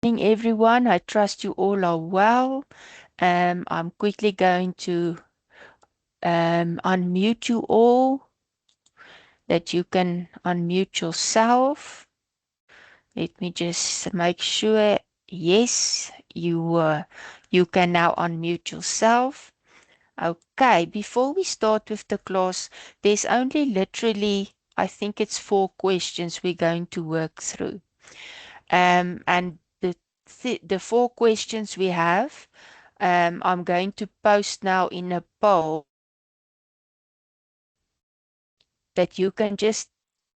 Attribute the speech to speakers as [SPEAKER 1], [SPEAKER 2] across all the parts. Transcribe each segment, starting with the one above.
[SPEAKER 1] Morning, everyone. I trust you all are well. I'm quickly going to unmute you all, that you can unmute yourself. Let me just make sure. Yes, you can now unmute yourself. Okay, before we start with the class, there's only literally, I think it's 4 questions we're going to work through. And the 4 questions we have, I'm going to post now in a poll that you can just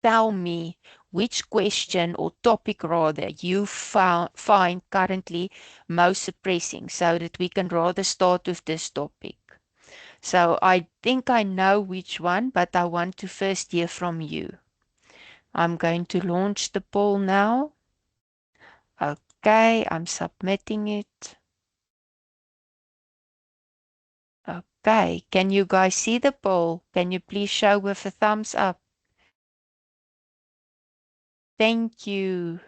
[SPEAKER 1] tell me which question or topic rather you find currently most suppressing, so that we can rather start with this topic. So I think I know which one, but I want to first hear from you. I'm going to launch the poll now. Okay, I'm submitting it. Okay, can you guys see the poll? Can you please show with a thumbs up? Thank you.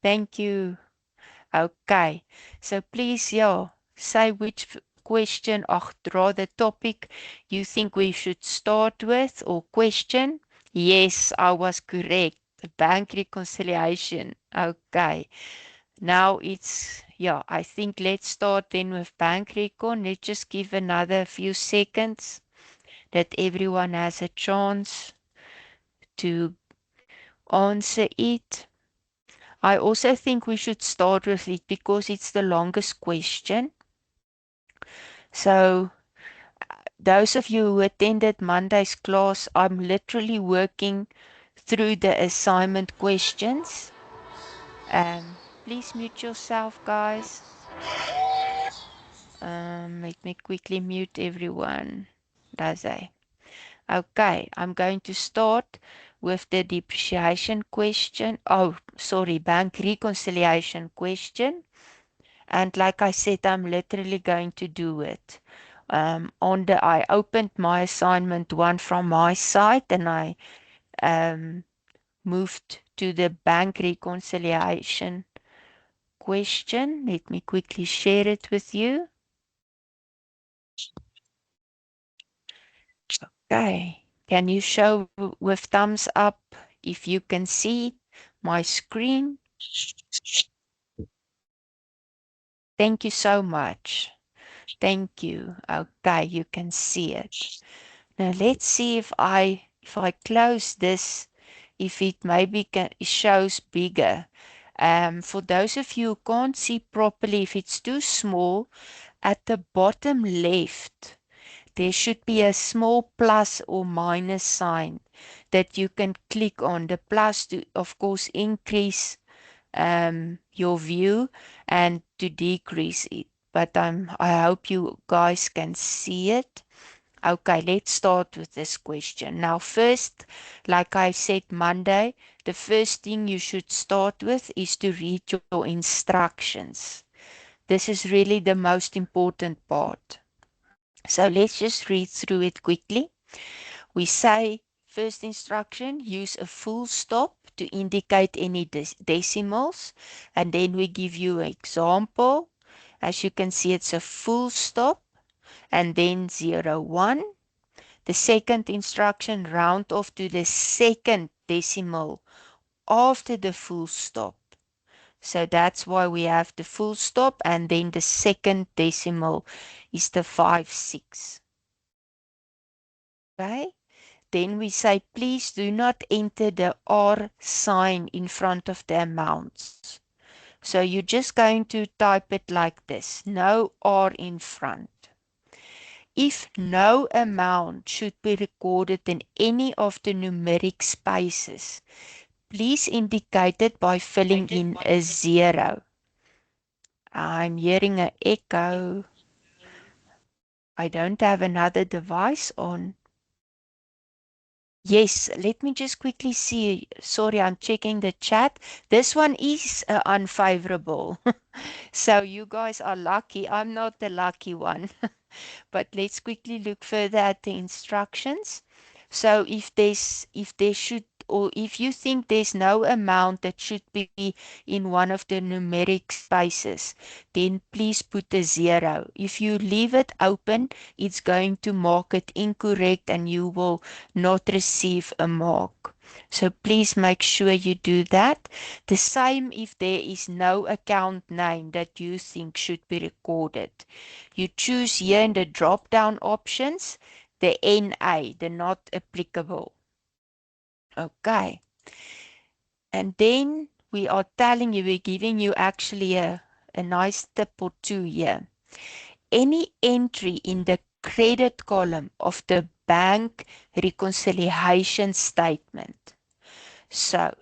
[SPEAKER 1] Thank you. Okay, so please, yeah, say which question or rather topic you think we should start with, or question. Yes, I was correct. The bank reconciliation. Okay, now it's, yeah, I think let's start then with bank recon. Let's just give another few seconds that everyone has a chance to answer it. I also think we should start with it because it's the longest question. So, those of you who attended Monday's class, I'm literally working through the assignment questions. Please mute yourself, guys. Let me quickly mute everyone. Does I? Okay, I'm going to start with the depreciation question. Oh, sorry, bank reconciliation question. And like I said, I'm literally going to do it. I opened my assignment one from my side, and I um, moved to the bank reconciliation question. Let me quickly share it with you. Okay. Can you show with thumbs up if you can see my screen? Thank you so much. Thank you. Okay, you can see it. Now let's see if I close this, if it maybe shows bigger. For those of you who can't see properly, if it's too small, at the bottom left, there should be a small plus or minus sign that you can click on. The plus to, of course, increase your view, and to decrease it. But I hope you guys can see it. Okay, let's start with this question. Now, first, like I said Monday, the first thing you should start with is to read your instructions. This is really the most important part. So let's just read through it quickly. We say, first instruction, use a full stop to indicate any decimals. And then we give you an example. As you can see, it's a full stop and then 0, 1. The second instruction, round off to the second decimal after the full stop. So that's why we have the full stop, and then the second decimal is the 5, 6. Okay? Then we say, please do not enter the R sign in front of the amounts. So you're just going to type it like this, no R in front. If no amount should be recorded in any of the numeric spaces, please indicate it by filling in a 0. I'm hearing an echo. I don't have another device on. Yes, let me just quickly see. Sorry, I'm checking the chat. This one is unfavorable. So you guys are lucky. I'm not the lucky one. But let's quickly look further at the instructions. So if there should or if you think there's no amount that should be in one of the numeric spaces, then please put a 0. If you leave it open, it's going to mark it incorrect and you will not receive a mark. So please make sure you do that. The same if there is no account name that you think should be recorded. You choose here in the drop-down options the NA, the not applicable. Okay. And then we are telling you, we're giving you actually a nice tip or two here. Any entry in the credit column of the bank reconciliation statement. So,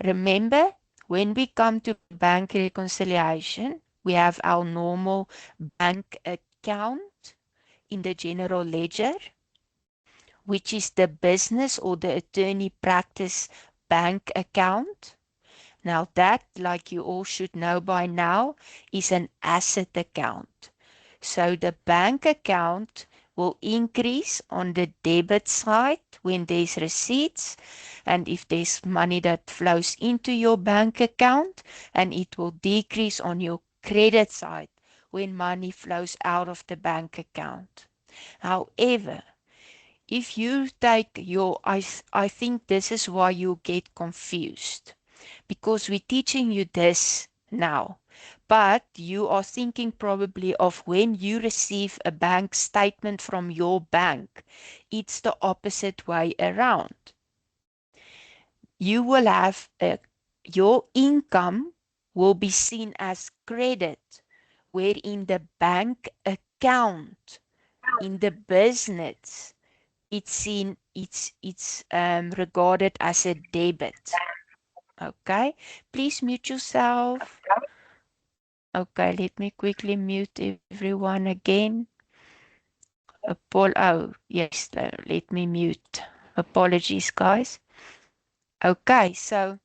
[SPEAKER 1] remember, when we come to bank reconciliation, we have our normal bank account in the general ledger, which is the business or the attorney practice bank account. Now that, like you all should know by now, is an asset account. So the bank account will increase on the debit side when there's receipts and if there's money that flows into your bank account, and it will decrease on your credit side when money flows out of the bank account. However, if you take your, I think this is why you get confused, because we're teaching you this now. But you are thinking probably of when you receive a bank statement from your bank, it's the opposite way around. You will have your income will be seen as credit, where in the bank account, in the business, it's regarded as a debit. Okay, please mute yourself. Okay, let me quickly mute everyone again. Oh, yes, let me mute. Apologies, guys. Okay, so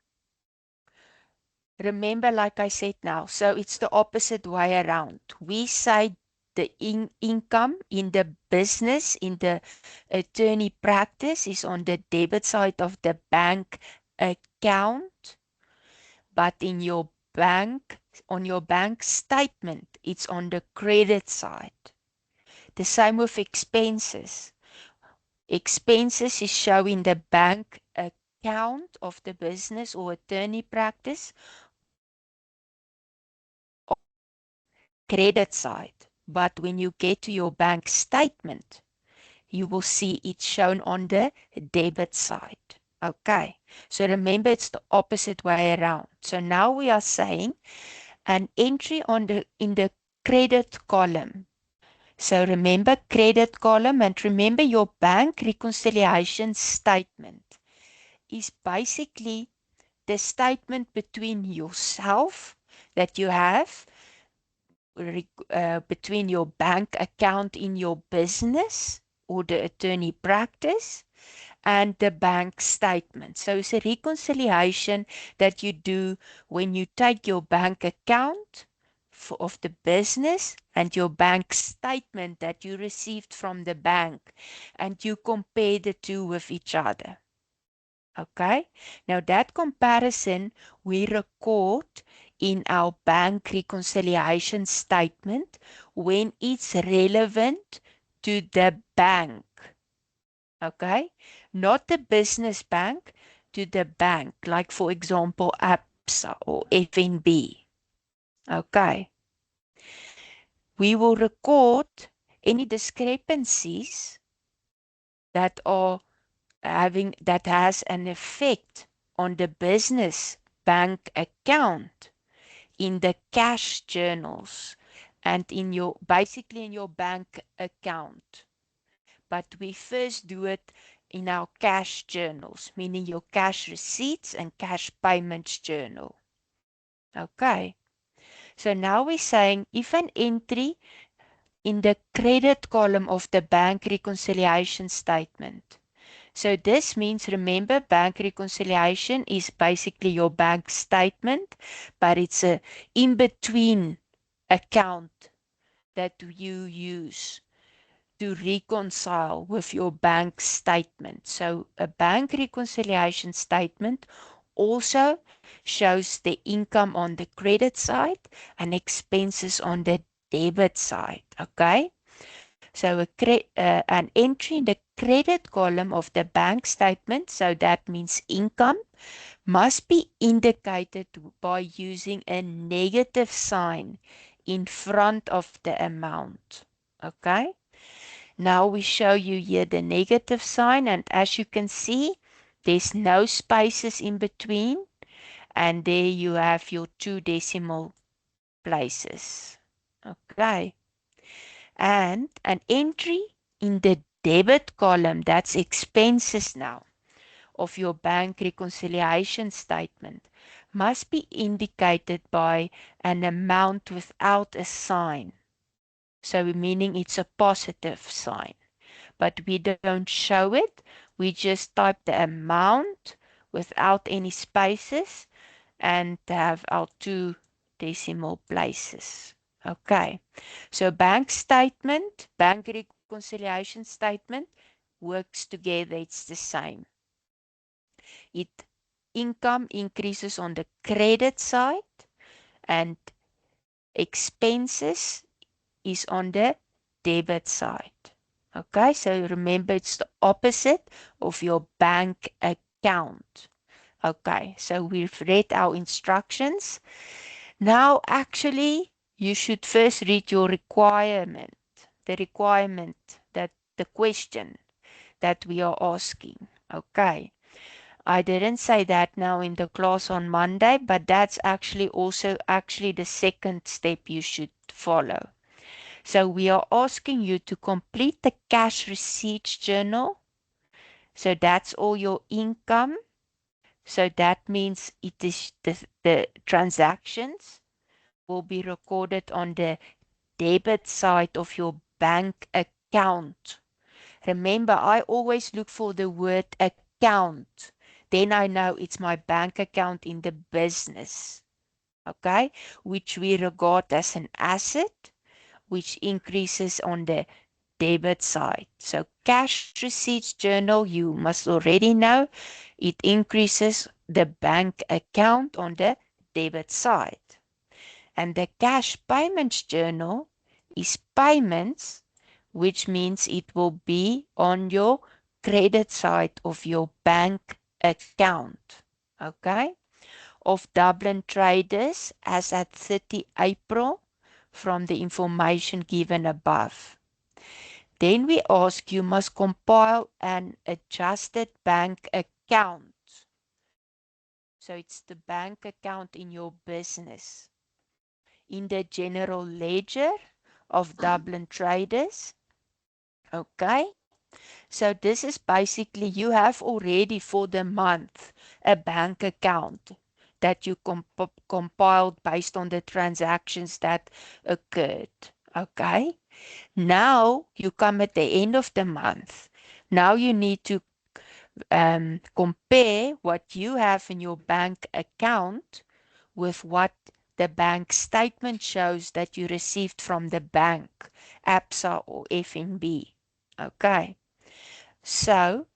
[SPEAKER 1] remember, like I said now, so it's the opposite way around. We say the income in the business, in the attorney practice, is on the debit side of the bank account, but in your bank, on your bank statement, it's on the credit side. The same with expenses. Expenses is showing the bank account of the business or attorney practice credit side. But when you get to your bank statement, you will see it shown on the debit side. Okay, so remember it's the opposite way around. So now we are saying an entry in the credit column. So remember credit column, and remember your bank reconciliation statement is basically the statement between yourself that you have between your bank account in your business or the attorney practice and the bank statement. So it's a reconciliation that you do when you take your bank account of the business and your bank statement that you received from the bank, and you compare the two with each other. Okay, now that comparison we record in our bank reconciliation statement when it's relevant to the bank. Okay, not the business bank, to the bank, like for example, ABSA or FNB. Okay, we will record any discrepancies that are that has an effect on the business bank account in the cash journals and in your basically in your bank account. But we first do it in our cash journals, meaning your cash receipts and cash payments journal. Okay. So now we're saying if an entry in the credit column of the bank reconciliation statement. So this means, remember, bank reconciliation is basically your bank statement, but it's a in-between account that you use to reconcile with your bank statement. So a bank reconciliation statement also shows the income on the credit side and expenses on the debit side. Okay. So an entry in the credit column of the bank statement, so that means income, must be indicated by using a negative sign in front of the amount. Okay. Now we show you here the negative sign, and as you can see, there's no spaces in between, and there you have your 2 decimal places. Okay. And an entry in the debit column, that's expenses now, of your bank reconciliation statement, must be indicated by an amount without a sign. So meaning it's a positive sign. But we don't show it. We just type the amount without any spaces and have our 2 decimal places. Okay. So bank statement, bank reconciliation statement works together. It's the same. It income increases on the credit side and expenses is on the debit side. Okay, so remember it's the opposite of your bank account. Okay, so we've read our instructions. Now, actually, you should first read your requirement, the requirement that the question that we are asking. Okay. I didn't say that now in the class on Monday, but that's actually also actually the second step you should follow. So we are asking you to complete the cash receipts journal. So that's all your income. So that means it is the transactions will be recorded on the debit side of your bank account. Remember, I always look for the word account. Then I know it's my bank account in the business. Okay, which we regard as an asset, which increases on the debit side. So cash receipts journal, you must already know, it increases the bank account on the debit side. And the cash payments journal is payments, which means it will be on your credit side of your bank account. Okay? Of Dublin Traders as at 30 April from the information given above. Then we ask you must compile an adjusted bank account. So it's the bank account in your business. In the general ledger of Dublin Traders. Okay. So this is basically you have already for the month a bank account that you compiled based on the transactions that occurred. Okay. Now you come at the end of the month. Now you need to compare what you have in your bank account with what the bank statement shows that you received from the bank, ABSA or FNB. Okay. So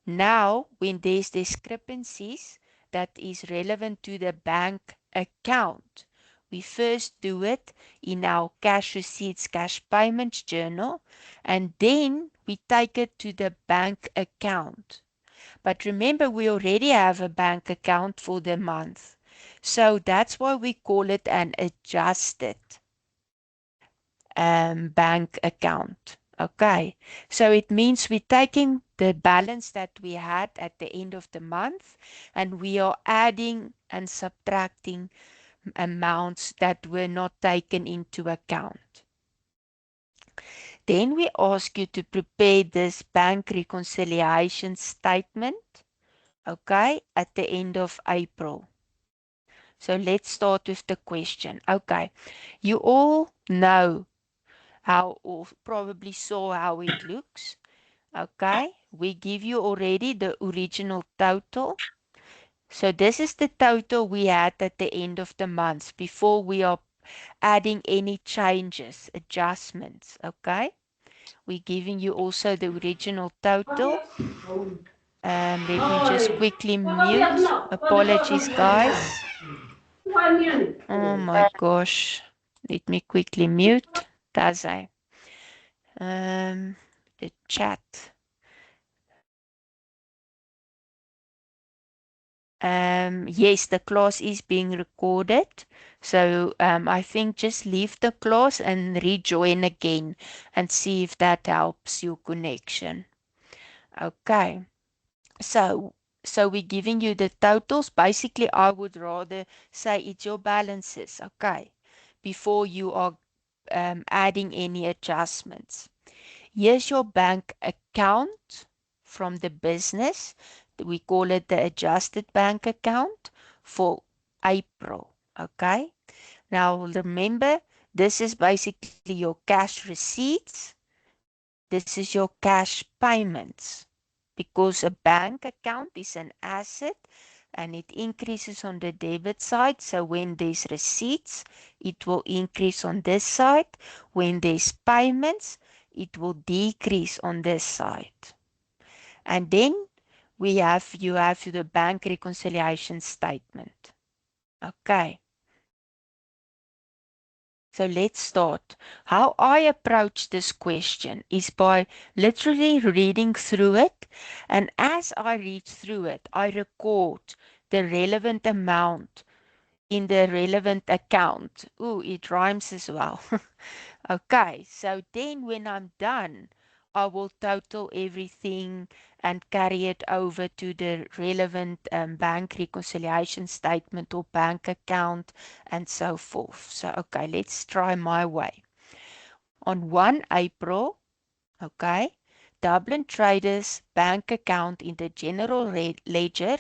[SPEAKER 1] now when there's discrepancies that is relevant to the bank account, we first do it in our cash receipts, cash payments journal, and then we take it to the bank account. But remember, we already have a bank account for the month. So that's why we call it an adjusted bank account. Okay, so it means we're taking the balance that we had at the end of the month and we are adding and subtracting amounts that were not taken into account. Then we ask you to prepare this bank reconciliation statement, okay, at the end of April. So let's start with the question. Okay, you all know how, or probably saw how it looks. Okay, we give you already the original total. So this is the total we had at the end of the month before we are adding any changes, adjustments. Okay, We're giving you also the original total. Let me just quickly mute. Apologies, guys. Oh my gosh. Let me quickly mute. Does I? The chat. Yes, the class is being recorded. So I think just leave the class and rejoin again and see if that helps your connection. Okay. So we're giving you the totals. Basically, I would rather say it's your balances, okay, before you are adding any adjustments. Here's your bank account from the business. We call it the adjusted bank account for April. Okay. Now remember, this is basically your cash receipts. This is your cash payments because a bank account is an asset and it increases on the debit side. So when there's receipts, it will increase on this side. When there's payments, it will decrease on this side. And then you have the bank reconciliation statement. Okay. So let's start. How I approach this question is by literally reading through it. And as I read through it, I record the relevant amount in the relevant account. Ooh, it rhymes as well. Okay, so then when I'm done, I will total everything and carry it over to the relevant bank reconciliation statement or bank account and so forth. So, okay, let's try my way. On 1 April, okay, Dublin Traders bank account in the general ledger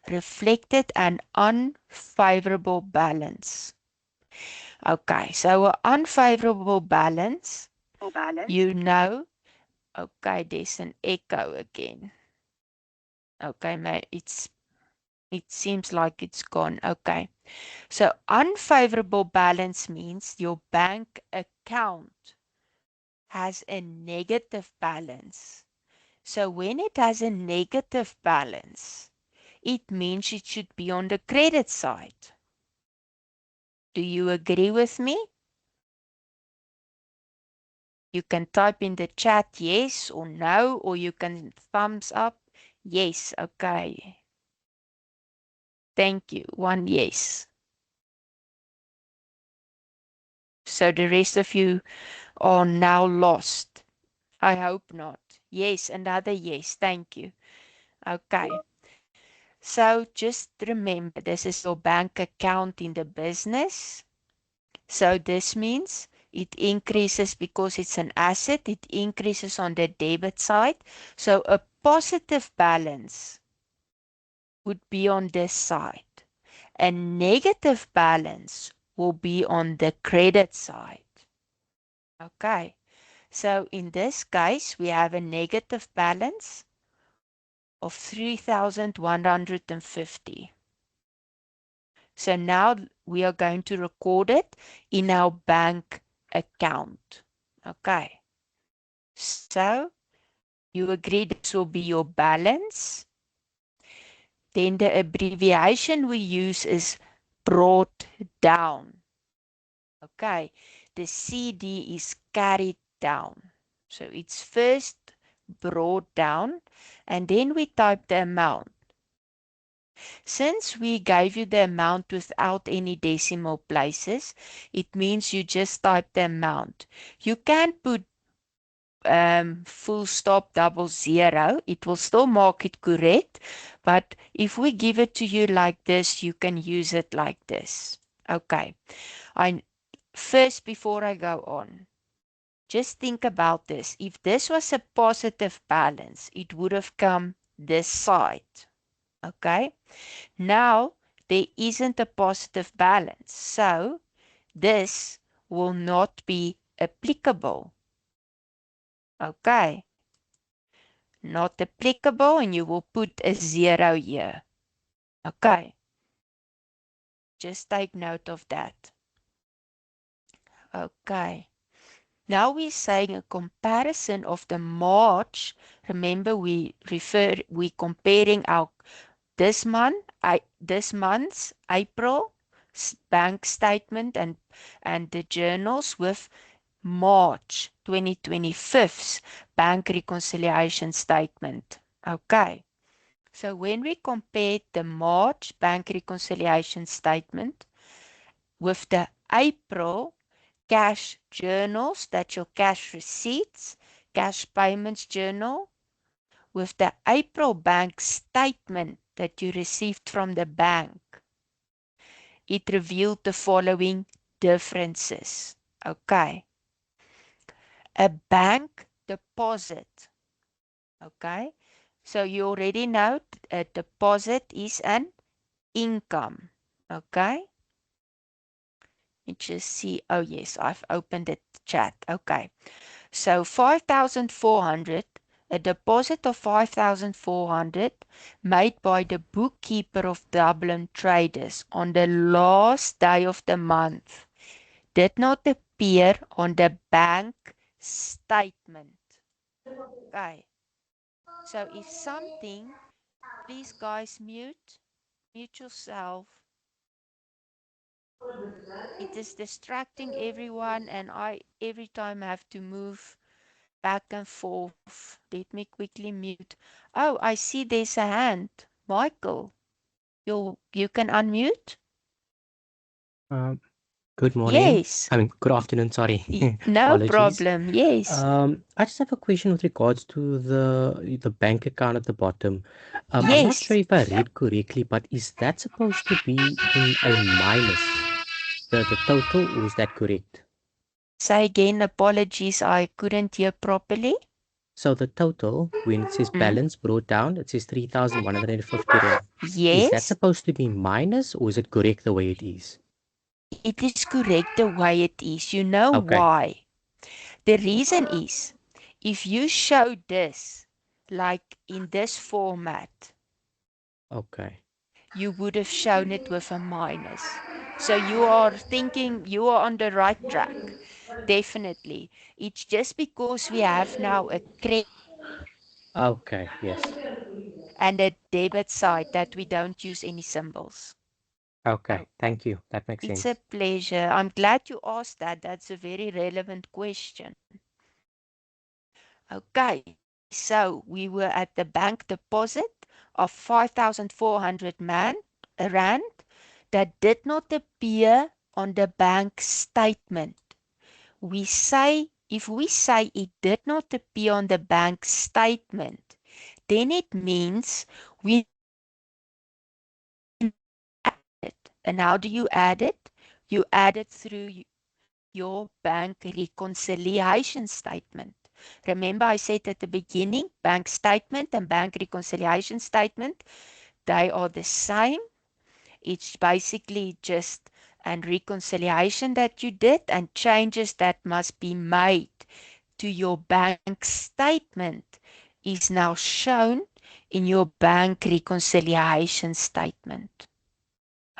[SPEAKER 1] reflected an unfavorable balance. Okay, so an unfavorable balance, you know, okay, there's an echo again. Okay, it seems like it's gone. Okay. So unfavorable balance means your bank account has a negative balance. So when it has a negative balance, it means it should be on the credit side. Do you agree with me? You can type in the chat yes or no, or you can thumbs up. Yes, okay. Thank you. One yes. So the rest of you are now lost. I hope not. Yes, another yes. Thank you. Okay. So just remember, this is your bank account in the business. So this means it increases because it's an asset. It increases on the debit side. So a positive balance would be on this side. A negative balance will be on the credit side. Okay. So in this case, we have a negative balance of 3,150. So now we are going to record it in our bank account. Okay. So you agree this will be your balance. Then the abbreviation we use is brought down. Okay. The CD is carried down. So it's first brought down and then we type the amount. Since we gave you the amount without any decimal places, it means you just type the amount. You can put full stop double zero. It will still mark it correct. But if we give it to you like this, you can use it like this. Okay. First, before I go on, just think about this. If this was a positive balance, it would have come this side. Okay. Now, there isn't a positive balance. So, this will not be applicable. Okay. Not applicable, and you will put a zero here. Okay. Just take note of that. Okay. Now we're saying a comparison of the March. Remember, we comparing our this month's April bank statement and the journals with March 2025's bank reconciliation statement. Okay. So when we compare the March bank reconciliation statement with the April cash journals, that's your cash receipts, cash payments journal, with the April bank statement that you received from the bank, it revealed the following differences. Okay. A bank deposit. Okay. So you already know a deposit is an income. Okay. Let me just see. Oh, yes, I've opened the chat. Okay. So 5,400, a deposit of 5,400 made by the bookkeeper of Dublin Traders on the last day of the month did not appear on the bank statement. Okay. So if something, please guys mute yourself. It is distracting everyone and I every time have to move back and forth. Let me quickly mute. Oh, I see there's a hand. Michael, you can unmute?
[SPEAKER 2] Um, Good morning.
[SPEAKER 1] Yes.
[SPEAKER 2] I mean, good afternoon. Sorry.
[SPEAKER 1] No
[SPEAKER 2] Apologies.
[SPEAKER 1] problem. Yes.
[SPEAKER 2] I just have a question with regards to the bank account at the bottom. I'm not sure
[SPEAKER 1] Yes.
[SPEAKER 2] if I read correctly, but is that supposed to be in a minus, the total, or is that correct?
[SPEAKER 1] Say again, apologies, I couldn't hear properly.
[SPEAKER 2] So the total, when it says
[SPEAKER 1] Mm?
[SPEAKER 2] balance brought down, it says 3,150 rand. Is that
[SPEAKER 1] Yes,
[SPEAKER 2] supposed to be minus, or is it correct the way it is?
[SPEAKER 1] it is correct the way it is. You know
[SPEAKER 2] Okay.
[SPEAKER 1] why? The reason is if you show this like in this format,
[SPEAKER 2] Okay.
[SPEAKER 1] you would have shown it with a minus. So you are thinking you are on the right track. Definitely. It's just because we have now a credit
[SPEAKER 2] Okay. Yes.
[SPEAKER 1] and a debit side that we don't use any symbols.
[SPEAKER 2] Okay. Thank you. That makes
[SPEAKER 1] It's a
[SPEAKER 2] sense.
[SPEAKER 1] pleasure. I'm glad you asked that. That's a very relevant question. Okay, so we were at the bank deposit of 5,400 rand that did not appear on the bank statement. If we say it did not appear on the bank statement, then it means we add it. And how do you add it? You add it through your bank reconciliation statement. Remember I said at the beginning, bank statement and bank reconciliation statement, they are the same. It's basically just a reconciliation that you did and changes that must be made to your bank statement is now shown in your bank reconciliation statement.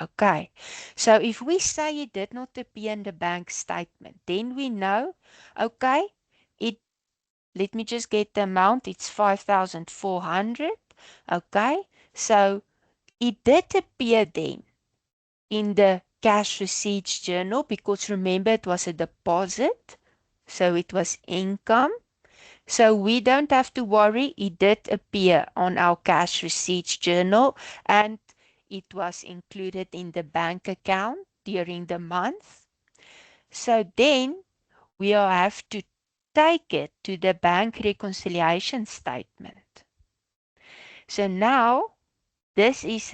[SPEAKER 1] Okay, so if we say it did not appear in the bank statement, then we know, okay, it, let me just get the amount, it's 5,400. Okay, so it did appear then in the cash receipts journal because remember it was a deposit, so it was income. So we don't have to worry. It did appear on our cash receipts journal and it was included in the bank account during the month. So then we'll have to take it to the bank reconciliation statement. So now this is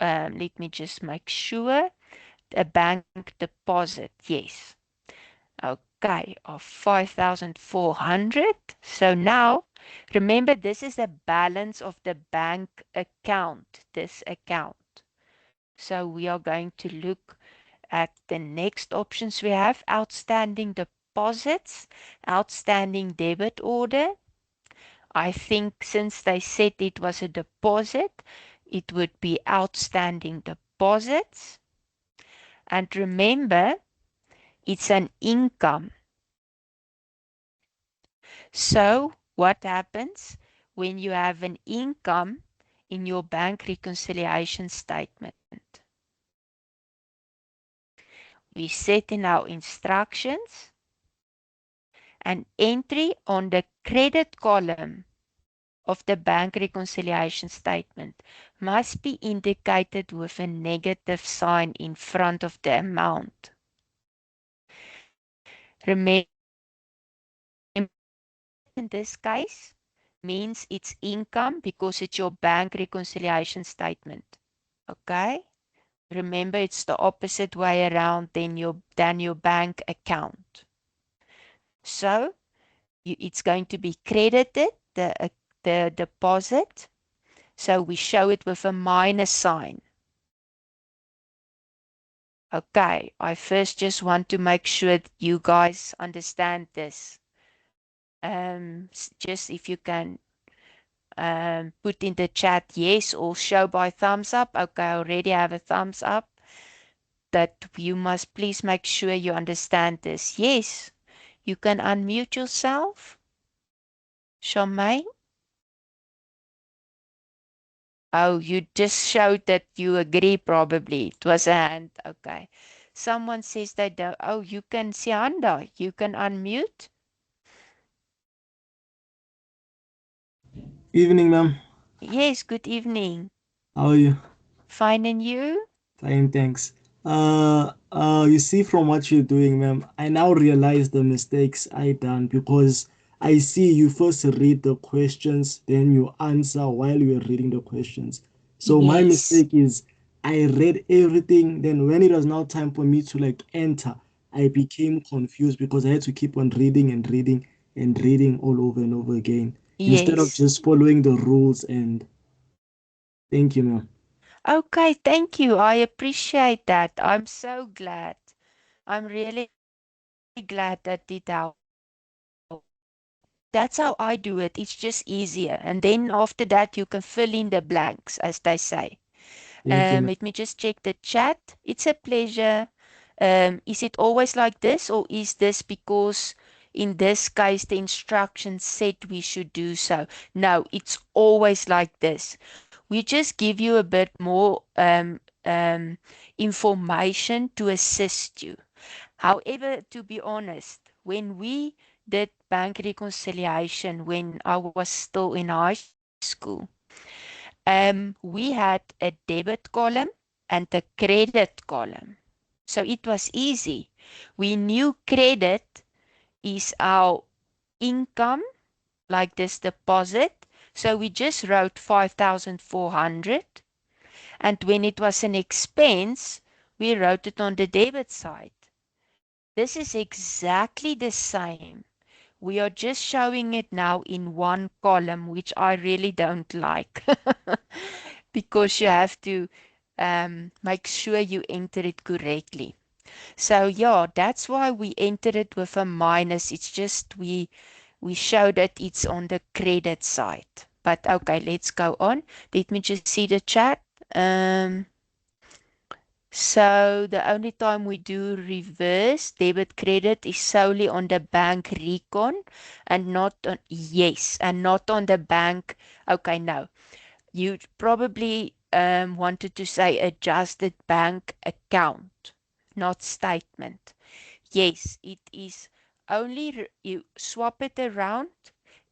[SPEAKER 1] let me just make sure, a bank deposit. Yes. Okay, of 5,400. So now, remember, this is the balance of the bank account, this account. So we are going to look at the next options we have, outstanding deposits, outstanding debit order. I think since they said it was a deposit, it would be outstanding deposits. And remember, it's an income. So what happens when you have an income in your bank reconciliation statement? We set in our instructions an entry on the credit column of the bank reconciliation statement must be indicated with a negative sign in front of the amount. Remember, in this case, means it's income because it's your bank reconciliation statement. Okay? Remember, it's the opposite way around than your bank account. So it's going to be credited, the deposit. So we show it with a minus sign. Okay, I first just want to make sure that you guys understand this. Just if you can put in the chat yes or show by thumbs up. Okay, I already have a thumbs up. That you must please make sure you understand this. Yes, you can unmute yourself. Charmaine? Oh, you just showed that you agree probably. It was a hand. Okay. Someone says they don't. Oh, you can see Handa. You can unmute.
[SPEAKER 3] Evening, ma'am.
[SPEAKER 1] Yes, good evening.
[SPEAKER 3] How are you?
[SPEAKER 1] Fine, and you?
[SPEAKER 3] Fine, thanks. You see from what you're doing, ma'am, I now realize the mistakes I done because I see you first read the questions, then you answer while you're reading the questions. So my
[SPEAKER 1] Yes.
[SPEAKER 3] mistake is I read everything, then when it was now time for me to like enter, I became confused because I had to keep on reading and reading and reading all over and over again instead of
[SPEAKER 1] Yes.
[SPEAKER 3] just following the rules and thank you, ma'am.
[SPEAKER 1] Okay, thank you. I appreciate that. I'm so glad. I'm really glad that it helped. That's how I do it. It's just easier. And then after that, you can fill in the blanks, as they say.
[SPEAKER 3] Thank you, ma'am.
[SPEAKER 1] Let me just check the chat. It's a pleasure. Is it always like this, or is this because in this case the instructions said we should do so? No, it's always like this. We just give you a bit more information to assist you. However, to be honest, when we did bank reconciliation when I was still in high school, we had a debit column and a credit column. So it was easy. We knew credit is our income, like this deposit. So we just wrote 5,400. And when it was an expense, we wrote it on the debit side. This is exactly the same. We are just showing it now in one column, which I really don't like because you have to make sure you enter it correctly. So yeah, that's why we entered it with a minus. It's just we show that it's on the credit side. But okay, let's go on. Let me just see the chat. Um, so the only time we do reverse debit credit is solely on the bank recon and not on, yes, and not on the bank. Okay, no. You probably wanted to say adjusted bank account, not statement. Yes, it is only you swap it around,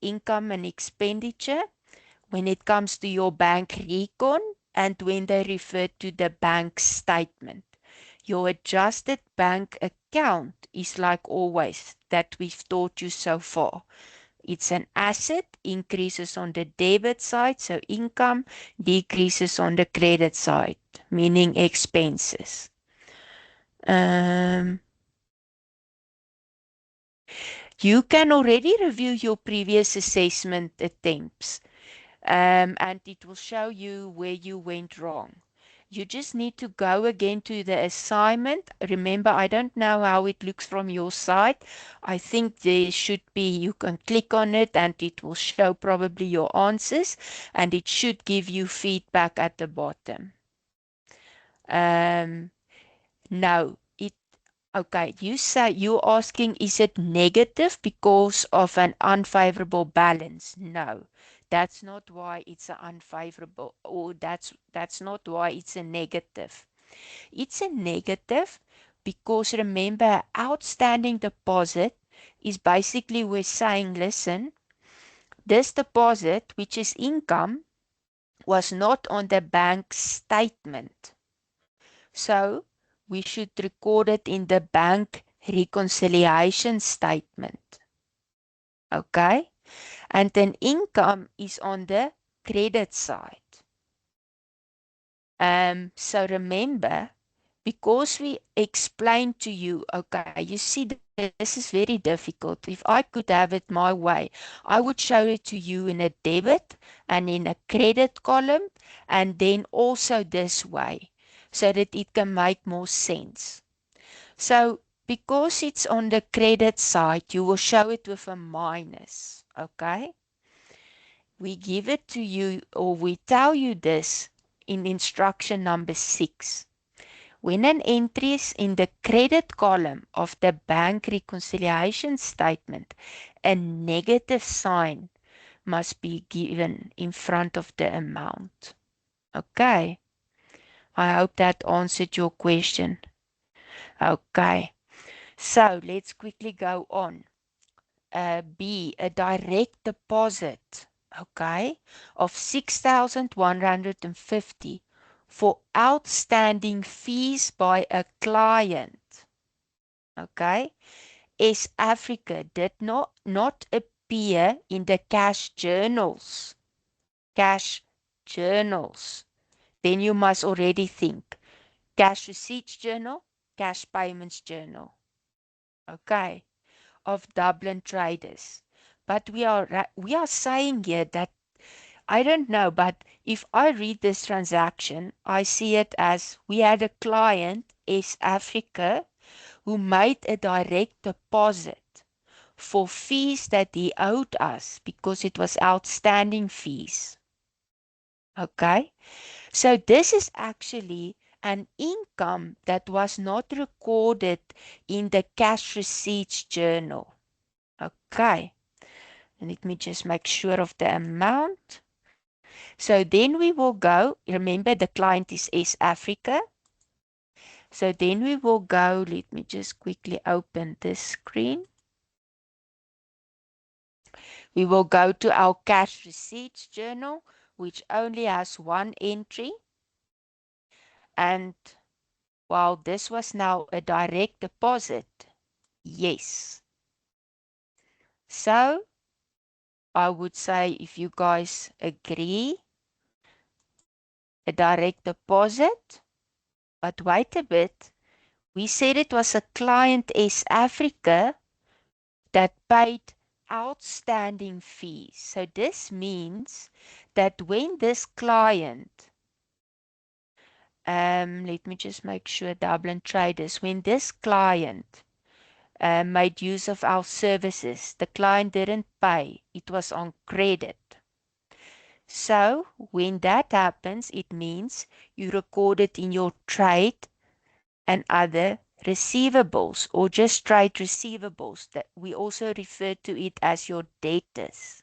[SPEAKER 1] income and expenditure, when it comes to your bank recon and when they refer to the bank statement. Your adjusted bank account is like always that we've taught you so far. It's an asset, increases on the debit side, so income, decreases on the credit side, meaning expenses. Um, you can already review your previous assessment attempts, and it will show you where you went wrong. You just need to go again to the assignment. Remember, I don't know how it looks from your side. I think there should be, you can click on it and it will show probably your answers and it should give you feedback at the bottom. Um, no, Okay, you're asking, is it negative because of an unfavorable balance? No, that's not why it's an unfavorable, or that's not why it's a negative. It's a negative because remember, outstanding deposit is basically we're saying, listen, this deposit, which is income, was not on the bank statement. So we should record it in the bank reconciliation statement. Okay? And then income is on the credit side. So remember, because we explained to you, okay, you see, this is very difficult. If I could have it my way, I would show it to you in a debit and in a credit column, and then also this way, so that it can make more sense. So because it's on the credit side, you will show it with a minus, okay? We give it to you, or we tell you this in instruction number 6. When an entry is in the credit column of the bank reconciliation statement, a negative sign must be given in front of the amount. Okay, I hope that answered your question. Okay, so let's quickly go on. B, a direct deposit, okay, of 6,150 for outstanding fees by a client. Okay, S Africa did not appear in the cash journals. Cash journals. Then you must already think cash receipts journal, cash payments journal. Okay, of Dublin traders. But we are saying here that I don't know, but if I read this transaction, I see it as we had a client, S Africa, who made a direct deposit for fees that he owed us because it was outstanding fees. Okay, so this is actually an income that was not recorded in the cash receipts journal. Okay, let me just make sure of the amount. So then we will go, remember the client is S Africa. So then we will go, let me just quickly open this screen. We will go to our cash receipts journal, which only has one entry. And while this was now a direct deposit, yes. So I would say, if you guys agree, a direct deposit. But wait a bit. We said it was a client S Africa that paid outstanding fees. So this means that when this client, let me just make sure, Dublin Traders, when this client made use of our services, the client didn't pay. It was on credit. So when that happens, it means you record it in your trade and other receivables, or just trade receivables, that we also refer to it as your debtors.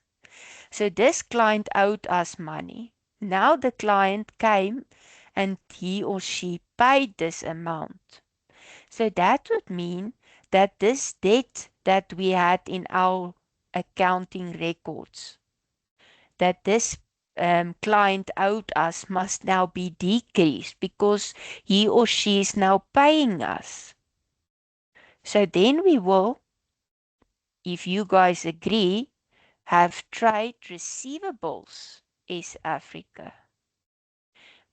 [SPEAKER 1] So this client owed us money. Now the client came and he or she paid this amount. So that would mean that this debt that we had in our accounting records, that this client owed us, must now be decreased because he or she is now paying us. So then we will, if you guys agree, have trade receivables as Africa.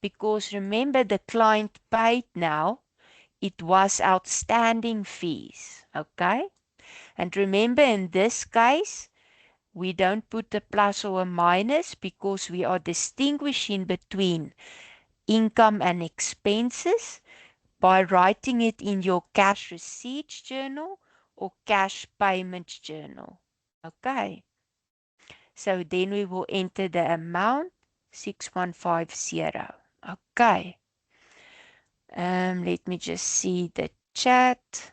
[SPEAKER 1] Because remember, the client paid now, it was outstanding fees, okay? And remember, in this case, we don't put a plus or a minus because we are distinguishing between income and expenses by writing it in your cash receipts journal or cash payments journal. Okay. So then we will enter the amount 6150. Okay. Let me just see the chat.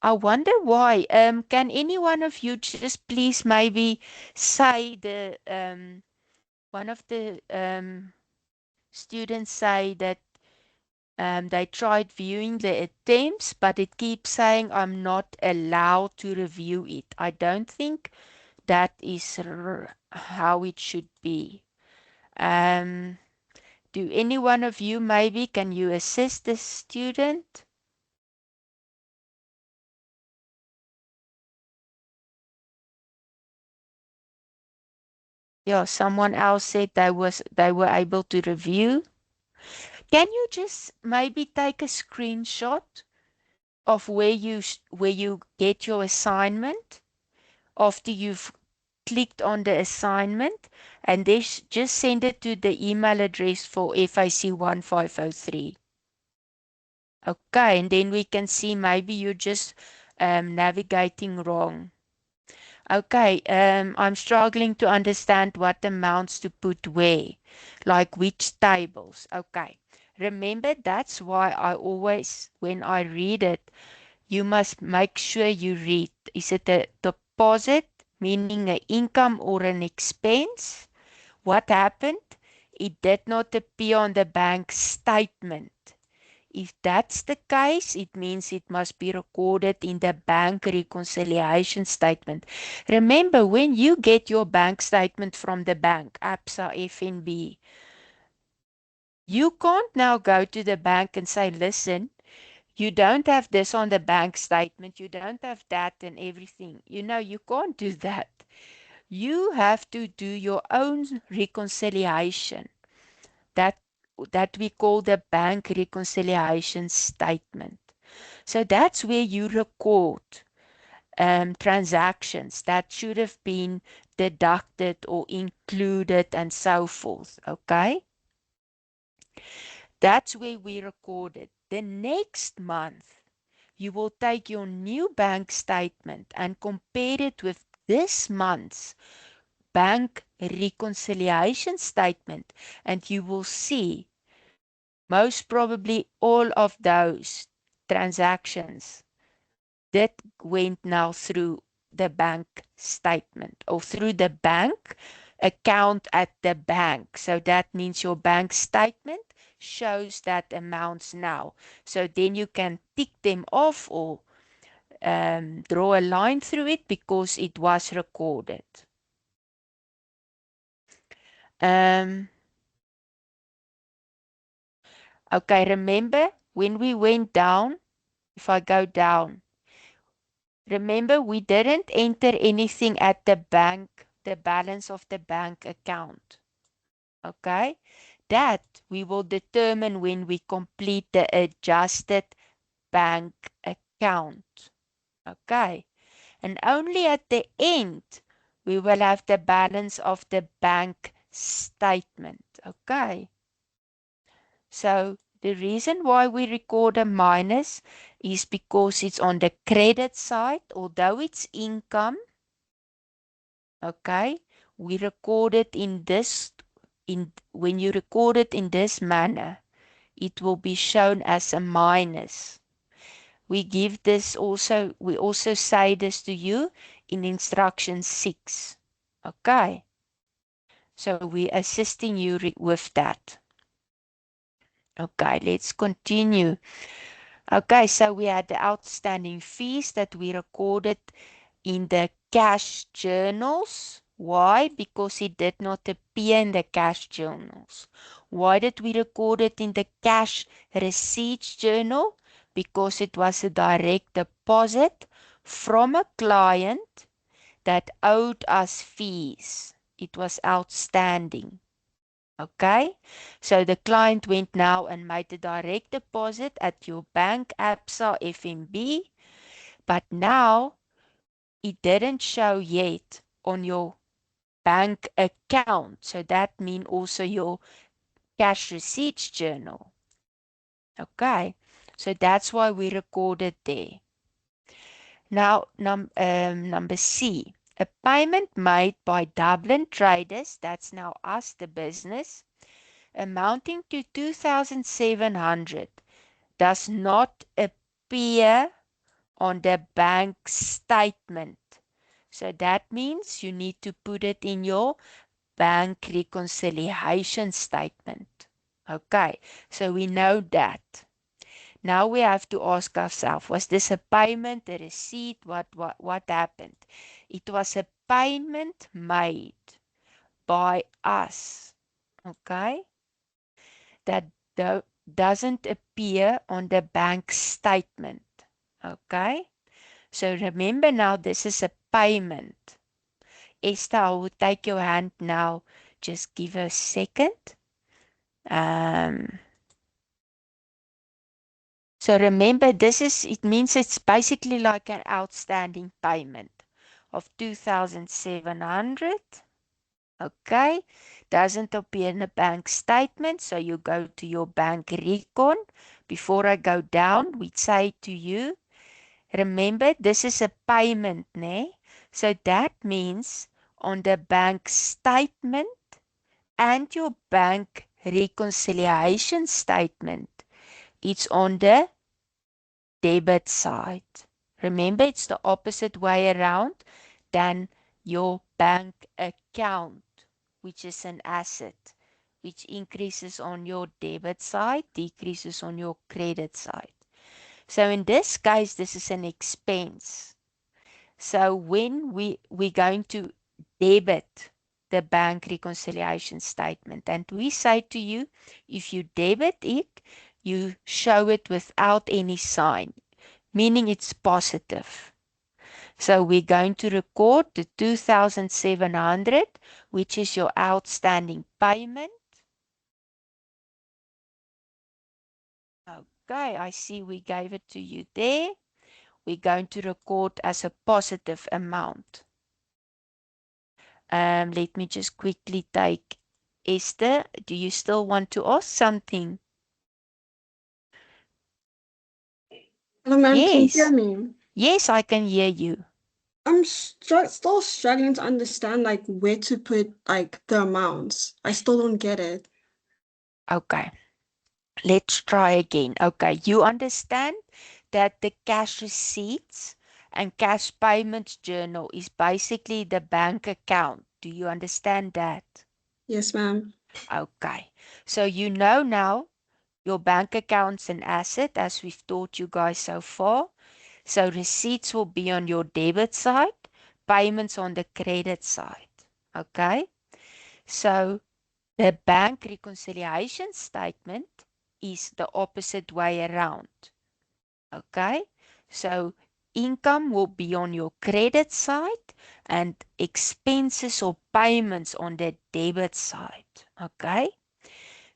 [SPEAKER 1] I wonder why. Can any one of you just please maybe say one of the students say that they tried viewing the attempts, but it keeps saying I'm not allowed to review it. I don't think that is how it should be. Um, do any one of you maybe can you assist the student? Yeah, someone else said they were able to review. Can you just maybe take a screenshot of where you get your assignment after you've clicked on the assignment and then just send it to the email address for FIC 1503. Okay, and then we can see maybe you're just navigating wrong. Okay, I'm struggling to understand what amounts to put where, like which tables. Okay, remember that's why I always, when I read it, you must make sure you read. Is it a deposit, meaning an income or an expense? What happened? It did not appear on the bank statement. If that's the case, it means it must be recorded in the bank reconciliation statement. Remember, when you get your bank statement from the bank, ABSA, FNB, you can't now go to the bank and say, listen, you don't have this on the bank statement, you don't have that and everything. You know, you can't do that. You have to do your own reconciliation. That that we call the bank reconciliation statement. So that's where you record transactions that should have been deducted or included and so forth. Okay? That's where we record it. The next month, you will take your new bank statement and compare it with this month's bank reconciliation statement, and you will see most probably all of those transactions that went now through the bank statement or through the bank account at the bank. So that means your bank statement shows that amounts now. So then you can tick them off or draw a line through it because it was recorded. Um, okay, remember when we went down, if I go down, remember we didn't enter anything at the bank, the balance of the bank account. Okay, that we will determine when we complete the adjusted bank account. Okay, and only at the end we will have the balance of the bank statement. Okay, so the reason why we record a minus is because it's on the credit side, although it's income. Okay, we record it in this, in when you record it in this manner, it will be shown as a minus. We give this also, we also say this to you in instruction 6. Okay, so we're assisting you with that. Okay, let's continue. Okay, so we had the outstanding fees that we recorded in the cash journals. Why? Because it did not appear in the cash journals. Why did we record it in the cash receipts journal? Because it was a direct deposit from a client that owed us fees. It was outstanding. Okay, so the client went now and made a direct deposit at your bank, ABSA, FNB, but now it didn't show yet on your bank account. So that means also your cash receipts journal. Okay, so that's why we recorded there. Now, number C, a payment made by Dublin Traders, that's now us, the business, amounting to 2,700 does not appear on the bank statement. So that means you need to put it in your bank reconciliation statement. Okay, so we know that. Now we have to ask ourselves, was this a payment, a receipt? What happened? It was a payment made by us. Okay, that doesn't appear on the bank statement. Okay, so remember now this is a payment. Esther, I will take your hand now. Just give a second. So remember, it means it's basically like an outstanding payment of 2,700. Okay, doesn't appear in a bank statement, so you go to your bank recon. Before I go down, we say to you, remember, this is a payment, ne? So that means on the bank statement and your bank reconciliation statement, it's on the debit side. Remember, it's the opposite way around than your bank account, which is an asset, which increases on your debit side, decreases on your credit side. So in this case, this is an expense. So when we're going to debit the bank reconciliation statement, and we say to you, if you debit it, you show it without any sign, meaning it's positive. So we're going to record the 2,700, which is your outstanding payment. Okay, I see we gave it to you there. We're going to record as a positive amount. Let me just quickly take Esther. Do you still want to ask something?
[SPEAKER 4] Hello, ma'am. Can you hear
[SPEAKER 1] Yes.
[SPEAKER 4] me?
[SPEAKER 1] Yes, I can hear you.
[SPEAKER 4] I'm still struggling to understand like where to put like the amounts. I still don't get it.
[SPEAKER 1] Okay. Let's try again. Okay, you understand that the cash receipts and cash payments journal is basically the bank account. Do you understand that?
[SPEAKER 4] Yes, ma'am.
[SPEAKER 1] Okay, so you know now your bank account's an asset as we've taught you guys so far. So receipts will be on your debit side, payments on the credit side. Okay, so the bank reconciliation statement is the opposite way around. Okay, so income will be on your credit side and expenses or payments on the debit side. Okay,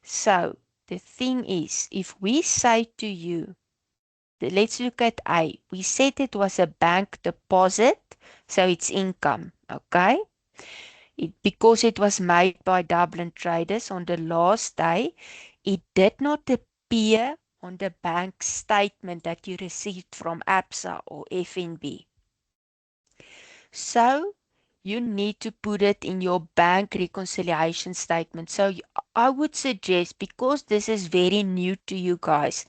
[SPEAKER 1] so the thing is, if we say to you, let's look at A. We said it was a bank deposit, so it's income. Okay, because it was made by Dublin traders on the last day, it did not appear on the bank statement that you received from ABSA or FNB. So you need to put it in your bank reconciliation statement. So I would suggest, because this is very new to you guys,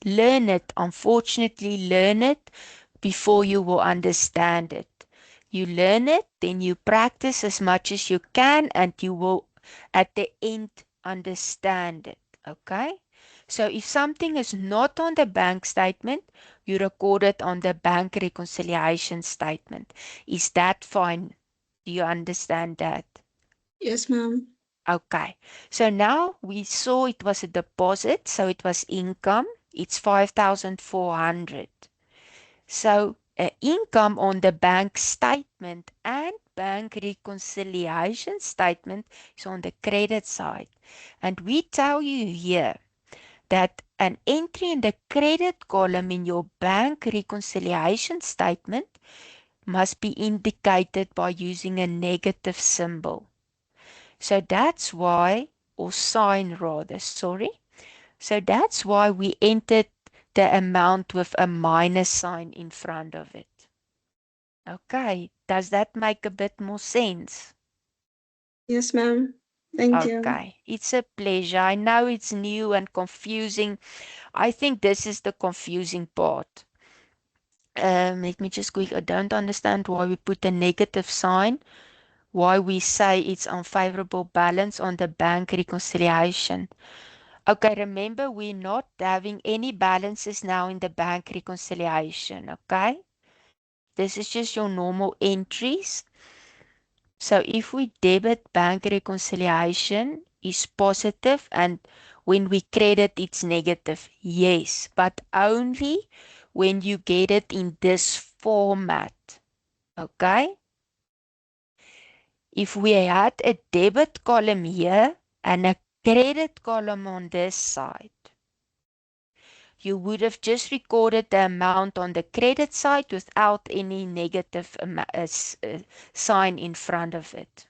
[SPEAKER 1] learn it. Unfortunately, learn it before you will understand it. You learn it, then you practice as much as you can, and you will at the end understand it. Okay? So if something is not on the bank statement, you record it on the bank reconciliation statement. Is that fine? Do you understand that?
[SPEAKER 4] Yes, ma'am.
[SPEAKER 1] Okay. So now we saw it was a deposit, so it was income. It's 5,400. So income on the bank statement and bank reconciliation statement is on the credit side. And we tell you here that an entry in the credit column in your bank reconciliation statement must be indicated by using a negative symbol. So that's why, or sign rather, sorry. So that's why we entered the amount with a minus sign in front of it. Okay, does that make a bit more sense?
[SPEAKER 4] Yes, ma'am. Thank you.
[SPEAKER 1] Okay, it's a pleasure. I know it's new and confusing. I think this is the confusing part. Let me just quick. I don't understand why we put a negative sign. Why we say it's unfavorable balance on the bank reconciliation. Okay, remember we're not having any balances now in the bank reconciliation, okay? This is just your normal entries. So if we debit bank reconciliation is positive and when we credit it's negative, yes, but only when you get it in this format, okay? If we had a debit column here and a credit column on this side, you would have just recorded the amount on the credit side without any negative sign in front of it.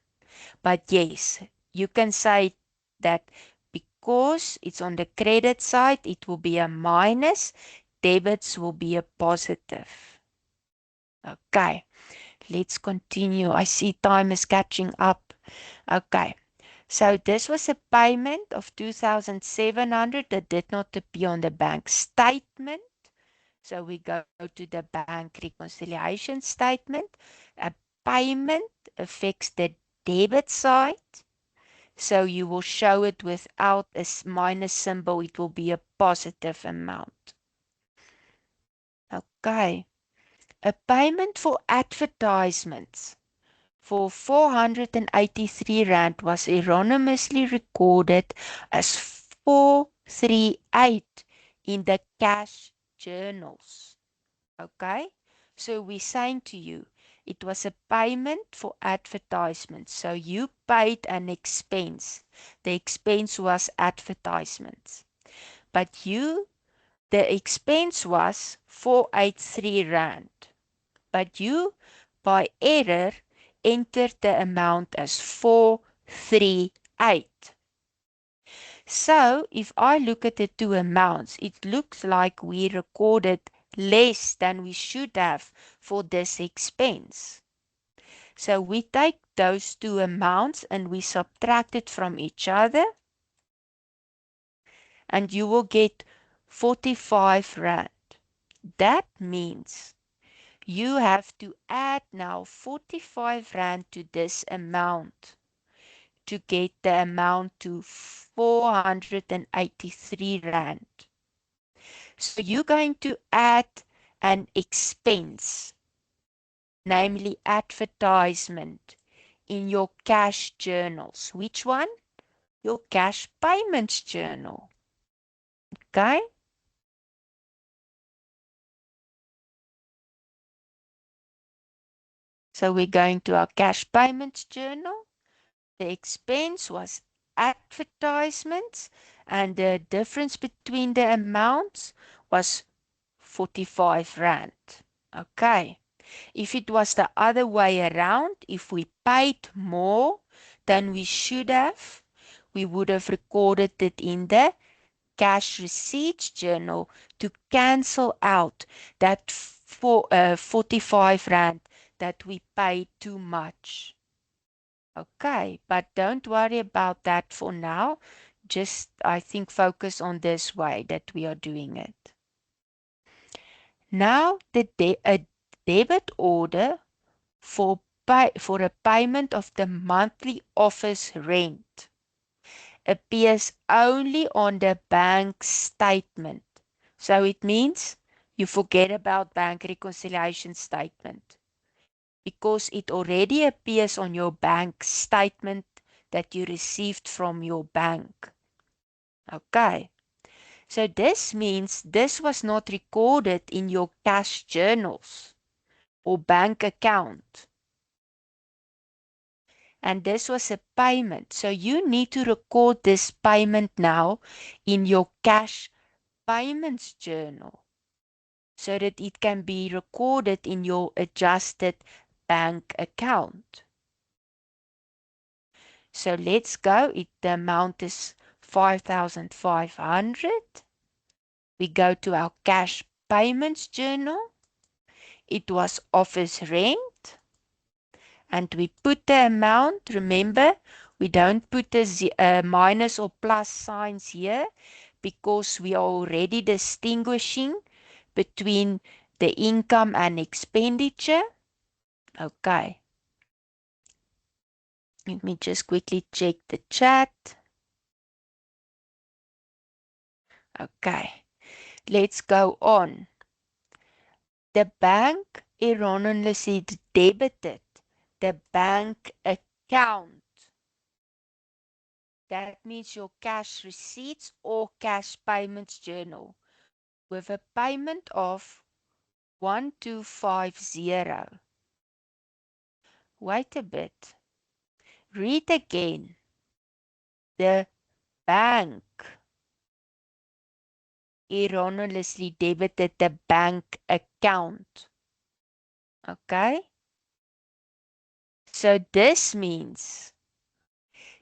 [SPEAKER 1] But yes, you can say that because it's on the credit side, it will be a minus, debits will be a positive. Okay, let's continue. I see time is catching up. Okay. So this was a payment of 2,700 that did not appear on the bank statement. So we go to the bank reconciliation statement. A payment affects the debit side. So you will show it without a minus symbol. It will be a positive amount. Okay. A payment for advertisements for 483 Rand was erroneously recorded as 438 in the cash journals. Okay? So we're saying to you, it was a payment for advertisement. So you paid an expense. The expense was advertisements. But the expense was 483 Rand. But you, by error, entered the amount as 438. So if I look at the two amounts, it looks like we recorded less than we should have for this expense. So we take those two amounts and we subtract it from each other, and you will get 45 Rand. That means you have to add now 45 Rand to this amount to get the amount to 483 Rand. So you're going to add an expense, namely advertisement, in your cash journals. Which one? Your cash payments journal. Okay? So we're going to our cash payments journal. The expense was advertisements, and the difference between the amounts was 45 Rand. Okay. If it was the other way around, if we paid more than we should have, we would have recorded it in the cash receipts journal to cancel out that 45 Rand that we paid too much. Okay, but don't worry about that for now. Just, I think, focus on this way that we are doing it. Now, a debit order for a payment of the monthly office rent appears only on the bank statement. So it means you forget about bank reconciliation statement because it already appears on your bank statement that you received from your bank. Okay. So this means this was not recorded in your cash journals or bank account. And this was a payment. So you need to record this payment now in your cash payments journal so that it can be recorded in your adjusted bank account. So let's go. The amount is 5,500. We go to our cash payments journal. It was office rent. And we put the amount. Remember, we don't put the minus or plus signs here because we are already distinguishing between the income and expenditure. Okay. Let me just quickly check the chat. Okay. Let's go on. The bank erroneously debited the bank account. That means your cash receipts or cash payments journal with a payment of 1250. Wait a bit. Read again. The bank erroneously debited the bank account. Okay? So this means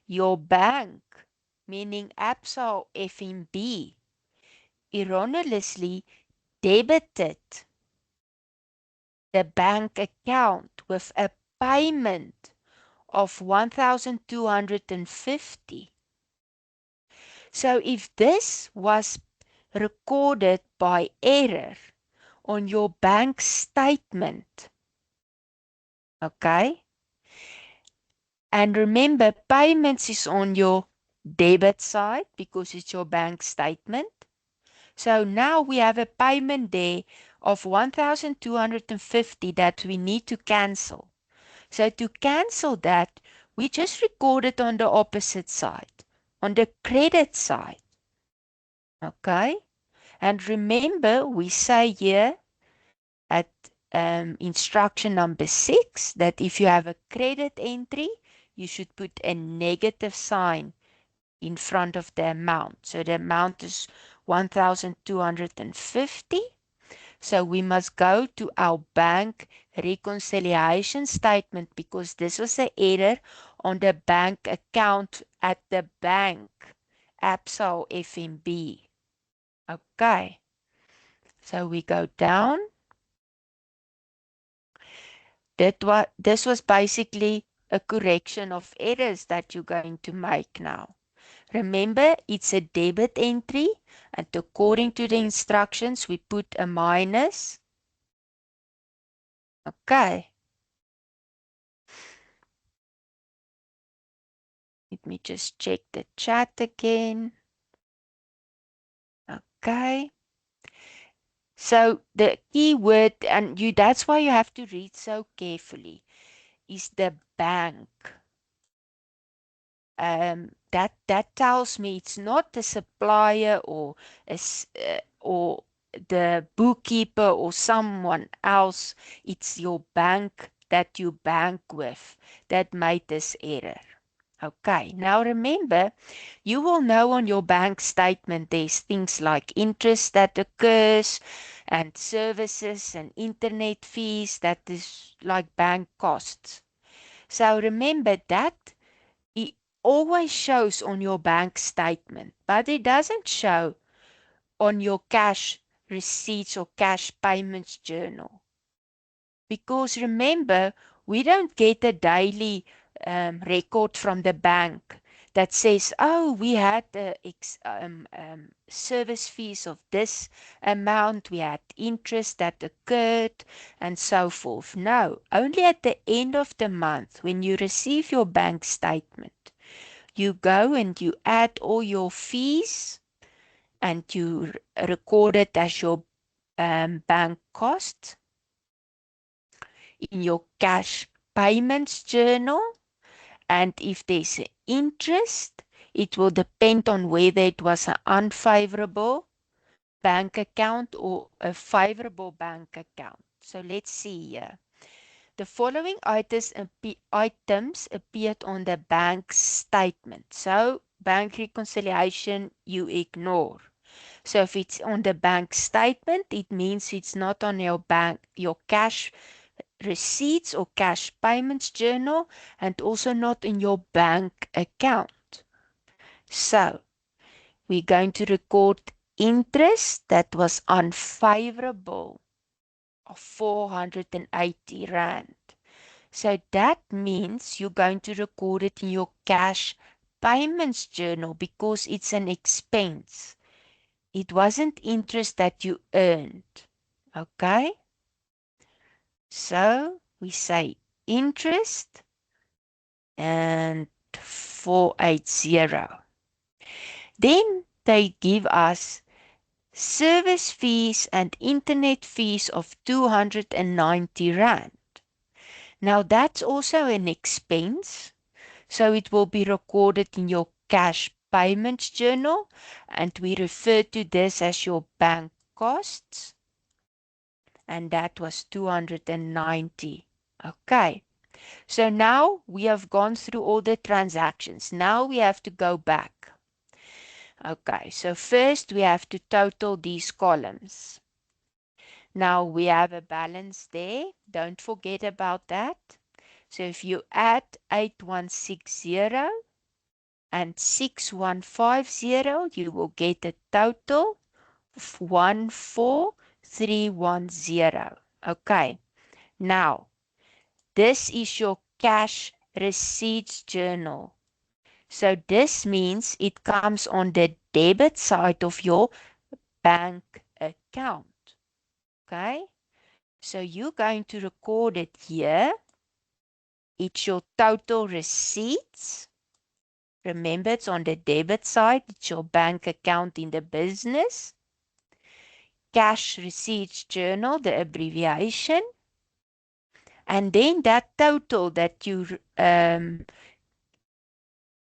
[SPEAKER 1] your bank, meaning Absa or FNB, erroneously debited the bank account with a payment of 1,250. So if this was recorded by error on your bank statement, okay? And remember, payments is on your debit side because it's your bank statement. So now we have a payment there of 1,250 that we need to cancel. So to cancel that, we just record it on the opposite side, on the credit side. Okay? And remember, we say here at instruction number 6 that if you have a credit entry, you should put a negative sign in front of the amount. So the amount is 1,250. So we must go to our bank reconciliation statement because this was an error on the bank account at the bank, Absa or FNB. Okay. So we go down. This was basically a correction of errors that you're going to make now. Remember, it's a debit entry, and according to the instructions, we put a minus. Okay. Let me just check the chat again. Okay. So the key word, and that's why you have to read so carefully, is the bank. That tells me it's not the supplier or or the bookkeeper or someone else. It's your bank that you bank with that made this error. Okay, now remember, you will know on your bank statement there's things like interest that occurs and services and internet fees that is like bank costs. So remember that it always shows on your bank statement, but it doesn't show on your cash receipts or cash payments journal. Because remember, we don't get a daily record from the bank that says, oh, we had the service fees of this amount, we had interest that occurred, and so forth. No, only at the end of the month, when you receive your bank statement, you go and you add all your fees and you record it as your bank cost in your cash payments journal. And if there's an interest, it will depend on whether it was an unfavorable bank account or a favorable bank account. So let's see here. The following items appeared on the bank statement. So bank reconciliation, you ignore. So if it's on the bank statement, it means it's not on your cash receipts or cash payments journal, and also not in your bank account. So we're going to record interest that was unfavorable of 480 Rand. So that means you're going to record it in your cash payments journal because it's an expense. It wasn't interest that you earned. Okay? So we say interest and 480. Then they give us service fees and internet fees of 290 Rand. Now that's also an expense, so it will be recorded in your cash payments journal, and we refer to this as your bank costs, and that was 290. Okay, so now we have gone through all the transactions. Now we have to go back. Okay, so first we have to total these columns. Now we have a balance there. Don't forget about that. So if you add 8160 and 6150, you will get a total of 14310. Okay, now this is your cash receipts journal. So this means it comes on the debit side of your bank account. Okay, so you're going to record it here. It's your total receipts. Remember, it's on the debit side. It's your bank account in the business. Cash receipts journal, the abbreviation. And then that total that you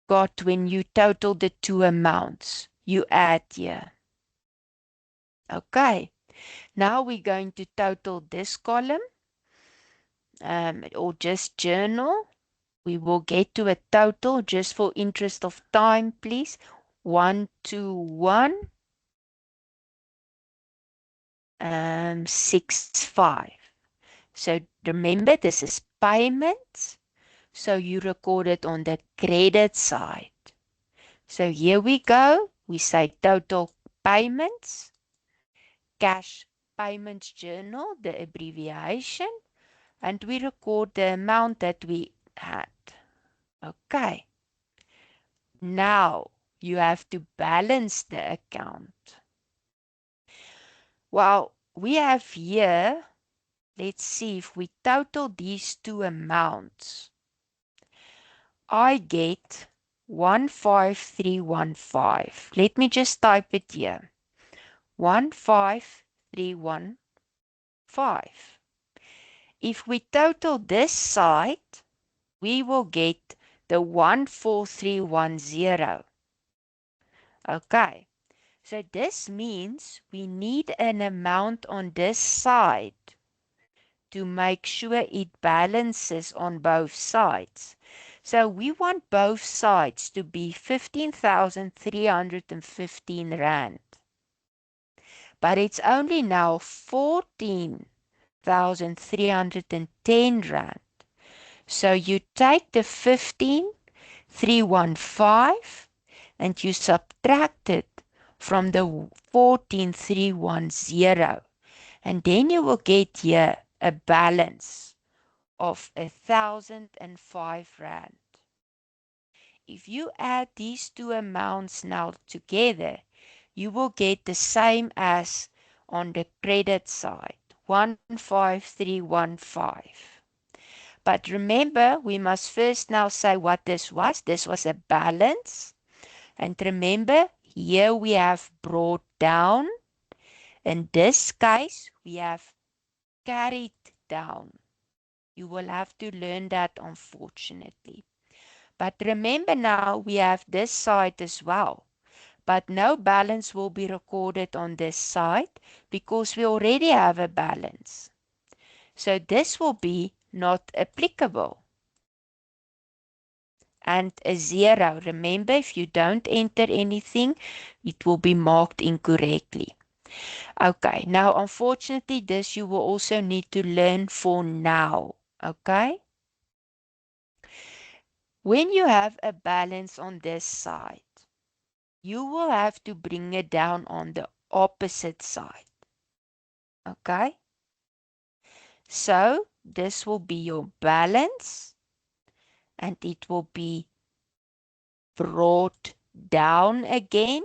[SPEAKER 1] got when you total the two amounts, you add here. Okay, now we're going to total this column, or just journal. We will get to a total, just for interest of time, please. 12165. So remember, this is payments. So you record it on the credit side. So here we go. We say total payments, cash payments journal, the abbreviation, and we record the amount that we had. Okay. Now you have to balance the account. Well, we have here, let's see if we total these two amounts. I get 15315. Let me just type it here. 15315. If we total this side, we will get the 14310. Okay, so this means we need an amount on this side to make sure it balances on both sides. So we want both sides to be 15,315 Rand. But it's only now 14,310 Rand. So you take the 15,315 and you subtract it from the 14,310. And then you will get here a balance of 1,005 Rand. If you add these two amounts now together, you will get the same as on the credit side, 15315. But remember, we must first now say what this was. This was a balance. And remember, here we have brought down. In this case, we have carried down. You will have to learn that, unfortunately. But remember now, we have this side as well. But no balance will be recorded on this side because we already have a balance. So this will be not applicable. And a 0. Remember, if you don't enter anything, it will be marked incorrectly. Okay, now unfortunately this you will also need to learn for now. Okay? When you have a balance on this side, you will have to bring it down on the opposite side. Okay? So this will be your balance, and it will be brought down again,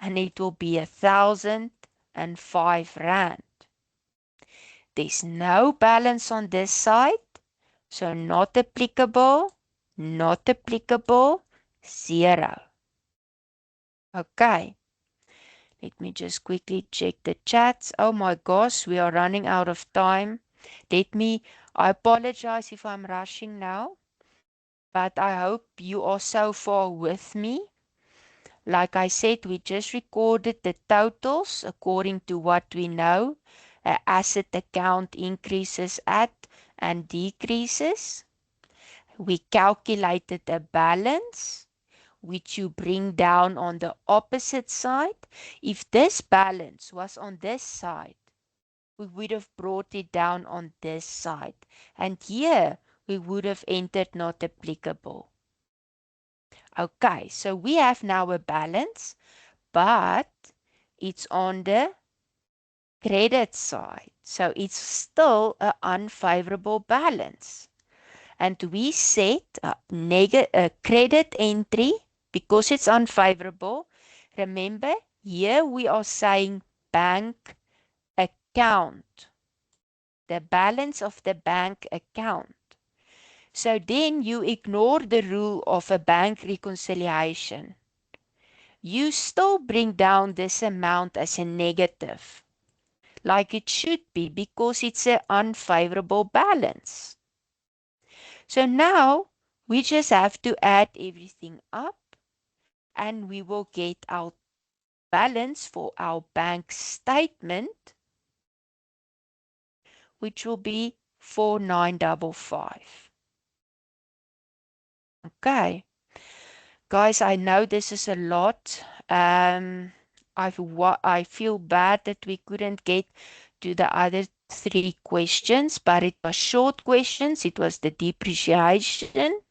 [SPEAKER 1] and it will be 1,005 Rand. There's no balance on this side, so not applicable, not applicable, 0. Okay. Let me just quickly check the chats. Oh my gosh, we are running out of time. I apologize if I'm rushing now, but I hope you are so far with me. Like I said, we just recorded the totals according to what we know. Asset account increases at and decreases. We calculated the balance, which you bring down on the opposite side. If this balance was on this side, we would have brought it down on this side. And here, we would have entered not applicable. Okay, so we have now a balance, but it's on the credit side. So it's still an unfavorable balance. And we set a credit entry because it's unfavorable. Remember, here we are saying bank account, the balance of the bank account. So then you ignore the rule of a bank reconciliation. You still bring down this amount as a negative, like it should be, because it's an unfavorable balance. So now we just have to add everything up and we will get our balance for our bank statement, which will be 4955. Okay. Guys, I know this is a lot. I feel bad that we couldn't get to the other 3 questions, but it was short questions. It was the depreciation,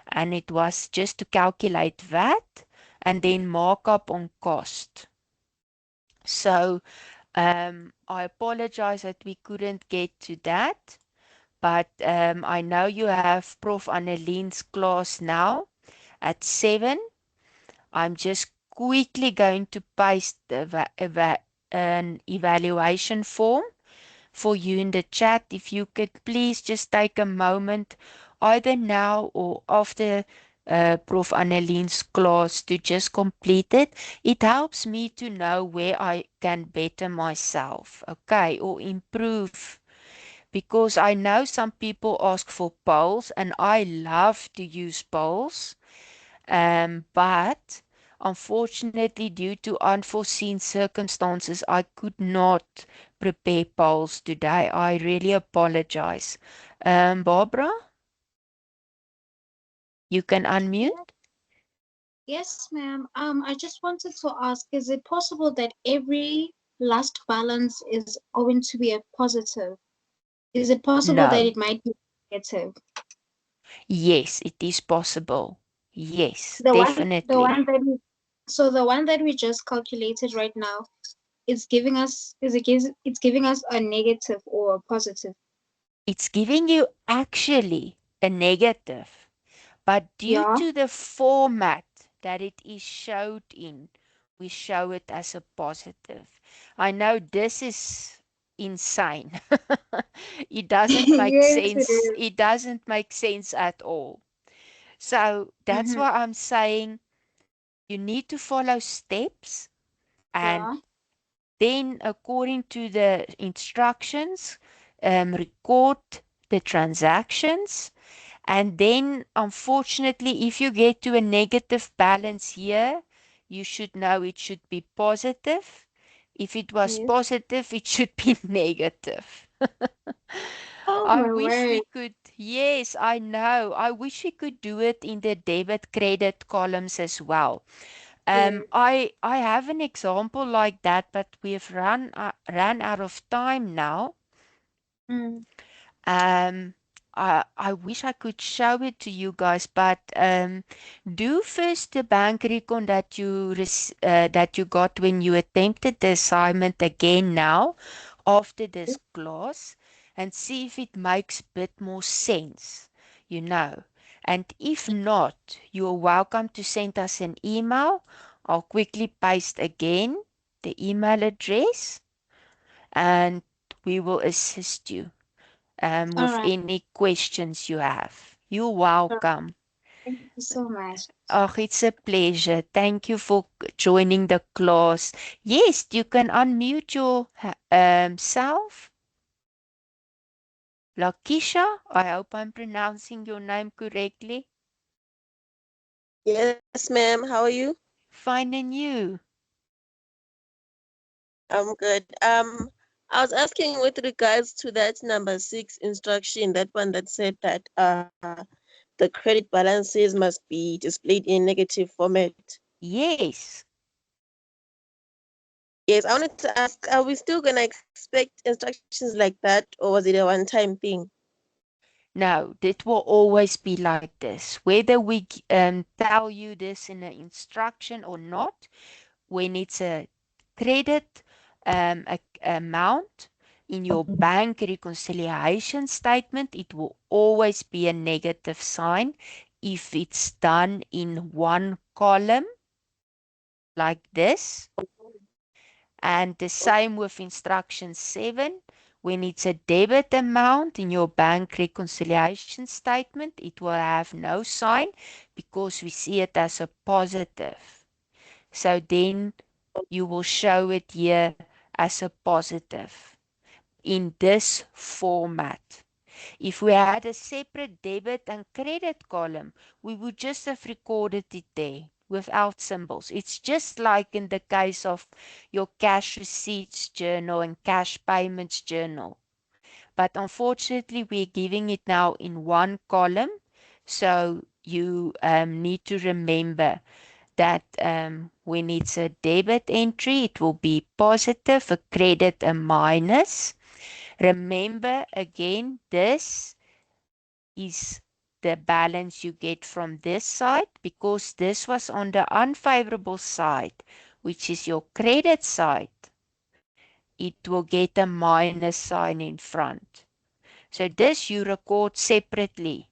[SPEAKER 1] and it was just to calculate VAT, and then markup on cost. So I apologize that we couldn't get to that, but I know you have Prof. Annelien's class now at 7. I'm just quickly going to paste an evaluation form for you in the chat. If you could please just take a moment, either now or after Prof. Annelien's class, to just complete it. It helps me to know where I can better myself, okay, or improve. Because I know some people ask for polls, and I love to use polls. But unfortunately, due to unforeseen circumstances, I could not prepare polls today. I really apologize. Barbara, you can unmute.
[SPEAKER 5] Yes, ma'am. I just wanted to ask, is it possible that every last balance is going to be a positive? Is it possible that
[SPEAKER 1] No.
[SPEAKER 5] it might be negative?
[SPEAKER 1] Yes, it is possible. Yes,
[SPEAKER 5] The
[SPEAKER 1] definitely.
[SPEAKER 5] one that we, so the one that we just calculated right now is giving us, it's giving us a negative or a positive.
[SPEAKER 1] It's giving you actually a negative, but due
[SPEAKER 5] Yeah.
[SPEAKER 1] to the format that it is showed in, we show it as a positive. I know this is insane. It doesn't make
[SPEAKER 5] Yes, it
[SPEAKER 1] sense.
[SPEAKER 5] is.
[SPEAKER 1] It doesn't make sense at all. So that's
[SPEAKER 5] Mm-hmm.
[SPEAKER 1] why I'm saying you need to follow steps, and
[SPEAKER 5] Yeah.
[SPEAKER 1] then according to the instructions, record the transactions. And then, unfortunately, if you get to a negative balance here, you should know it should be positive. If it was
[SPEAKER 5] Yes.
[SPEAKER 1] positive, it should be negative.
[SPEAKER 5] Oh
[SPEAKER 1] I
[SPEAKER 5] my
[SPEAKER 1] wish we
[SPEAKER 5] word.
[SPEAKER 1] could, yes, I know. I wish we could do it in the debit credit columns as well.
[SPEAKER 5] Yes.
[SPEAKER 1] I have an example like that, but we've ran out of time now.
[SPEAKER 5] Mm.
[SPEAKER 1] Um, I wish I could show it to you guys, but do first the bank recon that you got when you attempted the assignment again now after this class, and see if it makes a bit more sense, you know. And if not, you're welcome to send us an email. I'll quickly paste again the email address, and we will assist you
[SPEAKER 5] All
[SPEAKER 1] with
[SPEAKER 5] right.
[SPEAKER 1] any questions you have. You're
[SPEAKER 5] All right.
[SPEAKER 1] welcome.
[SPEAKER 5] Thank you so much.
[SPEAKER 1] Oh, it's a pleasure. Thank you for joining the class. Yes, you can unmute your self. Lakisha, I hope I'm pronouncing your name correctly.
[SPEAKER 6] Yes, ma'am. How are you?
[SPEAKER 1] Fine, and you?
[SPEAKER 6] I'm good. I was asking with regards to that number 6 instruction, that one that said that the credit balances must be displayed in negative format.
[SPEAKER 1] Yes.
[SPEAKER 6] Yes, I wanted to ask, are we still gonna expect instructions like that, or was it a one-time thing?
[SPEAKER 1] No, it will always be like this. Whether we tell you this in an instruction or not, when it's a credit amount in your bank reconciliation statement, it will always be a negative sign if it's done in one column like this. And the same with instruction 7. When it's a debit amount in your bank reconciliation statement, it will have no sign because we see it as a positive. So then you will show it here as a positive in this format. If we had a separate debit and credit column, we would just have recorded it there without symbols. It's just like in the case of your cash receipts journal and cash payments journal. But unfortunately, we're giving it now in one column. So you need to remember that when it's a debit entry, it will be positive, a credit, a minus. Remember again, this is the balance you get from this side because this was on the unfavorable side, which is your credit side. It will get a minus sign in front. So this you record separately.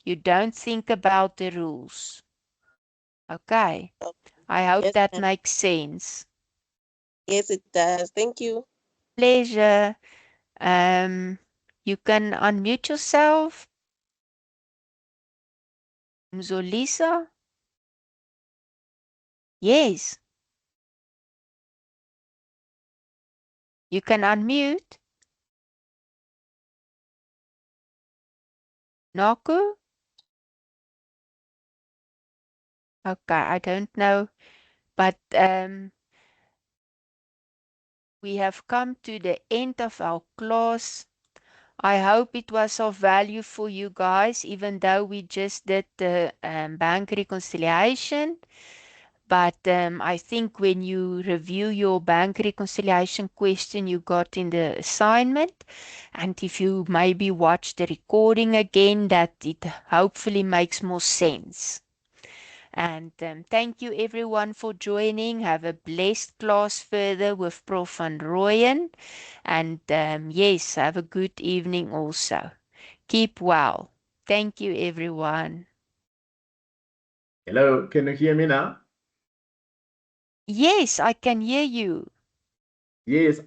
[SPEAKER 1] You don't think about the rules. Okay. I hope
[SPEAKER 6] Yes,
[SPEAKER 1] that
[SPEAKER 6] ma'am.
[SPEAKER 1] makes sense.
[SPEAKER 6] Yes, it does. Thank you.
[SPEAKER 1] Pleasure. You can unmute yourself. Mzolisa? Yes. You can unmute. Naku? Okay, I don't know. But we have come to the end of our class. I hope it was of value for you guys, even though we just did the bank reconciliation. But I think when you review your bank reconciliation question you got in the assignment, and if you maybe watch the recording again, that it hopefully makes more sense. And thank you everyone for joining. Have a blessed class further with Prof. van Rooyen. And yes, have a good evening also. Keep well. Thank you, everyone.
[SPEAKER 7] Hello, can you hear me now?
[SPEAKER 1] Yes, I can hear you.
[SPEAKER 7] Yes,